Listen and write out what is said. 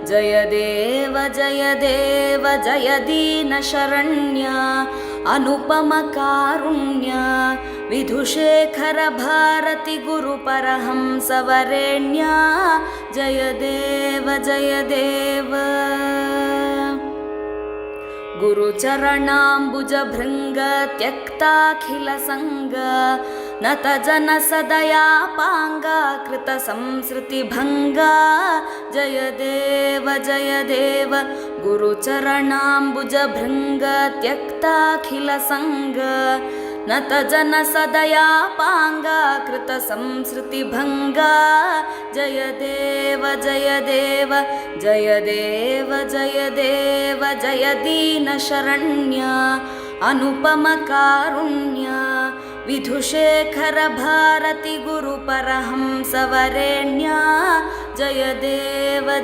जय देव जय देव जय दीनशरण्य अनुपम कारुण्य विधुशेखर भारती गुरुपरहंस वरेण्य जय देव जय देव गुरुचरणाम्बुज भृंग त्यक्ताखिल संग नत जन सदयापांगा कृत संसृति भंगा जय देव गुरुचरणाम्बुज भृंग त्यक्ताखिल संग नत जन सदयापांगा कृत संसृति भंगा जय देव जय देव जय देव जय देव जय दीन शरण्य अनुपम कारुण्य विधुशेखर भारती गुरुपरहंस वरेण्य जय देव।